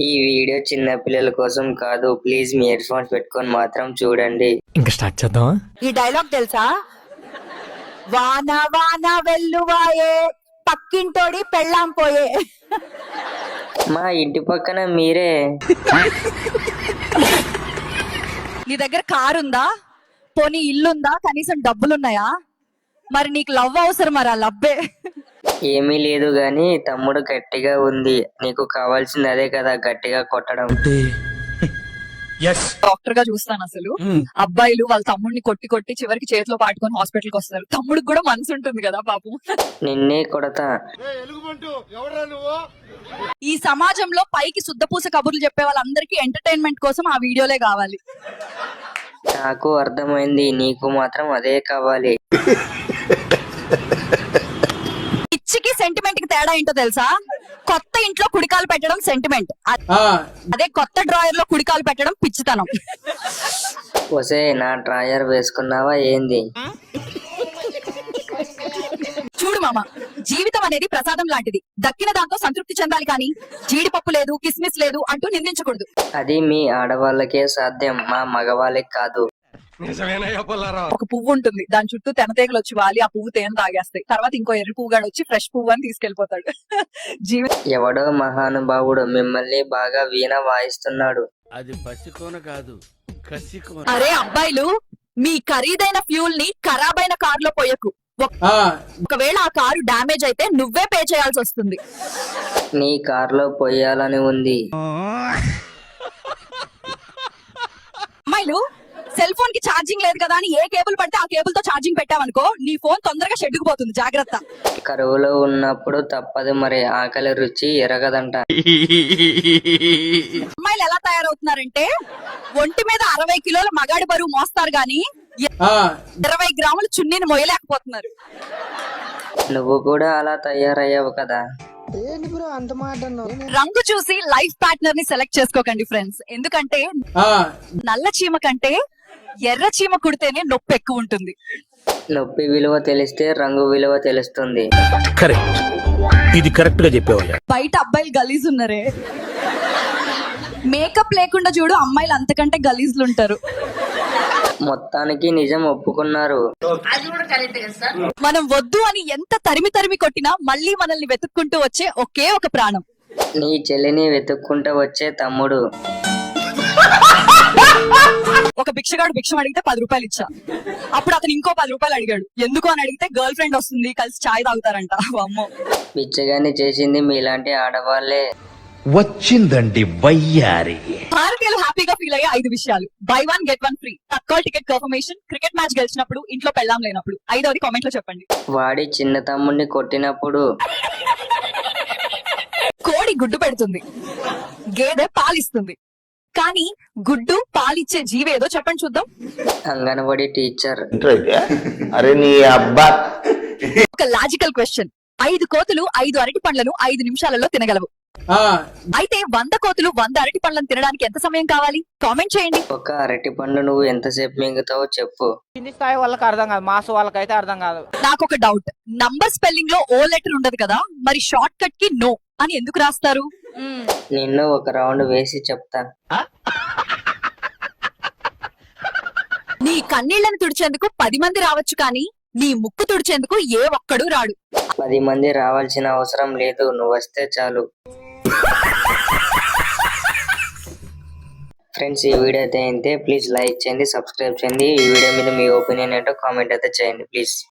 ఈ వీడియో చిన్న పిల్లల కోసం కాదు. ప్లీజ్ మీ హెడ్ ఫోన్స్ పెట్టుకొని మాత్రం చూడండి. ఇంకా స్టార్ట్ చేద్దాం. ఈ డైలాగ్ తెలుసా? వాన వాన వెల్లువాయే పక్కింటోడి పెళ్ళాం పోయే. మా ఇంటి పక్కన మీరే. నీ దగ్గర కారు ఉందా? పోనీ ఇల్లుందా? కనీసం డబ్బులున్నాయా? మరి నీకు లవ్ అవసరం, మరి ఆ లవ్వే. ఏమీ లేదు గాని తమ్ముడు గట్టిగా ఉంది. నీకు కావాల్సింది అదే కదా, గట్టిగా కొట్టడం. డాక్టర్ గా చూస్తాను అసలు. అబ్బాయిలు వాళ్ళ తమ్ముడిని కొట్టి కొట్టి చివరికి చేతిలో పాటుకొని హాస్పిటల్ కి వస్తారు. తమ్ముడికి కూడా మనసు ఉంటుంది కదా పాపం. నిన్నే కొడతా. ఈ సమాజంలో పైకి శుద్ధపూస కబుర్లు చెప్పే వాళ్ళందరికీ ఎంటర్టైన్మెంట్ కోసం ఆ వీడియోలే కావాలి. నాకు అర్థమైంది, నీకు మాత్రం అదే కావాలి. పిచ్చికి సెంటిమెంట్ కి తేడా ఏంటో తెలుసా? కొత్త ఇంట్లో కుడికాలు పెట్టడం సెంటిమెంట్, అదే కొత్త డ్రాయర్ లో కుడికాలు పెట్టడం పిచ్చితనం. ఒసే, నా డ్రాయర్ వేసుకున్నావా ఏంది? చూడు మామ, జీవితం అనేది ప్రసాదం లాంటిది. దక్కిన దాంతో సంతృప్తి చెందాలి కానీ జీడిపప్పు లేదు, కిస్మిస్ లేదు అంటూ నిందించకూడదు. అది మీ ఆడవాళ్ళకే సాధ్యం, మా మగవాళ్ళకి కాదు. ఒక పువ్వు ఉంటుంది, దాని చుట్టూ తెనతేగలు వచ్చి వాలి ఆ పువ్వు తేనె తాగేస్తాయి. తర్వాత ఇంకో ఎర్రి పువ్వుగాడు వచ్చి ఫ్రెష్ పువ్వు అని తీసుకెళ్లిపోతాడు. ఎవడో మహానుభావుడు మిమ్మల్ని బాగా వీణ వాయిస్తున్నాడు. అది పసికోన కాదు, కసికోన. అరే అబ్బాయిలు, మీ ఖరీదైన ఫ్యూల్ ని ఖరాబైన కార్ లో పోయకు. ఒకవేళ ఆ కారు డ్యామేజ్ అయితే నువ్వే పే చేయాల్సి వస్తుంది. నీ కార్లో పొయ్యాలని ఉంది. అమ్మాయిలు, సెల్ ఫోన్ కి ఛార్జింగ్ లేదు కదా అని ఏ కేబుల్ పడితే ఆ కేబుల్ తో ఛార్జింగ్ పెట్టావనుకో, నీ ఫోన్ తొందరగా షెడ్డుకు పోతుంది. జాగ్రత్త. కరువులో ఉన్నప్పుడు తప్పదు మరి, ఆకలి రుచి ఎరగదంట. అమ్మాయిలు ఎలా తయారవుతున్నారంటే, ఒంటి మీద 60 కిలోల మగాడి బరువు మోస్తారు గాని 20 గ్రాముల చున్నీని మోయలేకపోతున్నారు. నువ్వు కూడా అలా తయారయ్యావు కదా. రంగు చూసి లైఫ్ పార్ట్నర్ ని సెలెక్ట్ చేసుకోకండి ఫ్రెండ్స్. ఎందుకంటే నల్ల చీమ కంటే ఎర్ర చీమ కుడితేనే నొప్పి ఎక్కువ ఉంటుంది. నొప్పి విలువ తెలిస్తే రంగు విలువ తెలుస్తుంది. కరెక్ట్, ఇది కరెక్ట్ గా చెప్పేవయ్యా. బయట అబ్బాయిలు గలీజ్ ఉన్నారే, మేకప్ లేకుండా చూడు అమ్మాయిలు అంతకంటే గలీజ్లు ఉంటారు. మొత్తానికి నిజం ఒప్పుకున్నారు. మనం వద్దు అని ఎంత తరిమి తరిమి కొట్టినా మళ్ళీ మనల్ని వెతుక్కుంటూ వచ్చే ఒకే ఒక ప్రాణం, నీ చెల్లిని వెతుక్కుంటూ వచ్చే తమ్ముడు. ఒక భిక్షగాడు భిక్షం అడిగితే 10 రూపాయలు ఇచ్చా. అప్పుడు అతను ఇంకో 10 రూపాయలు అడిగాడు. ఎందుకు అని అడిగితే గర్ల్ ఫ్రెండ్ వస్తుంది, కలిసి చాయ్ తాగుతారంట. అమ్మో, పిచ్చగాని చేసింది మీలాంటి ఆడవాళ్లే. వచ్చిందండి వయ్యారి. భారతీయులు హ్యాపీగా ఫీల్ అయ్యే 5 విషయాలు. బై 1 గెట్ 1 ఫ్రీ, తక్కువ టికెట్ కన్ఫర్మేషన్, క్రికెట్ మ్యాచ్ గెలిచినప్పుడు, ఇంట్లో పెళ్ళాం లేనప్పుడు. 5వది కామెంట్ లో చెప్పండి. వాడి చిన్న తమ్ముడిని కొట్టినప్పుడు. కోడి గుడ్డు పెడుతుంది, గేదె పాలిస్తుంది, కానీ గుడ్డు పాలిచ్చే జీవేదో చెప్పండి చూద్దాం. అంగన్వాడీ టీచర్. అరే నీ అబ్బా. ఒక లాజికల్ క్వశ్చన్. 5 కోతులు 5 అరటి పండ్లను 5 నిమిషాలలో తినగలవు. అయితే 100 కోతులు 100 అరటి పండ్లను తినడానికి ఎంత సమయం కావాలి? కామెంట్ చేయండి. ఒక అరటి పండు నువ్వు ఎంతసేపు మింగుతావో చెప్పు. కింది స్థాయి వాళ్ళకి అర్థం కాదు, మాస్ వాళ్ళకైతే అర్థం కాదు. నాకు ఒక డౌట్. నంబర్ స్పెల్లింగ్ లో ఓ లెటర్ ఉండదు కదా, మరి షార్ట్ కట్ కి నో అని ఎందుకు రాస్తారు? నిన్ను ఒక రౌండ్ వేసి చెప్తా. నీ కన్నీళ్లను తుడిచేందుకు 10 మంది రావచ్చు, కానీ నీ ముక్కు తుడిచేందుకు ఏ ఒక్కడు రాడు. 10 మంది రావాల్సిన అవసరం లేదు, నువ్వు వస్తే చాలు. ఫ్రెండ్స్, ఈ వీడియో అయితే ప్లీజ్ లైక్ చేయండి, సబ్స్క్రైబ్ చేయండి. ఈ వీడియో మీద మీ ఒపీనియన్ ఏంటో కామెంట్ అయితే చేయండి ప్లీజ్.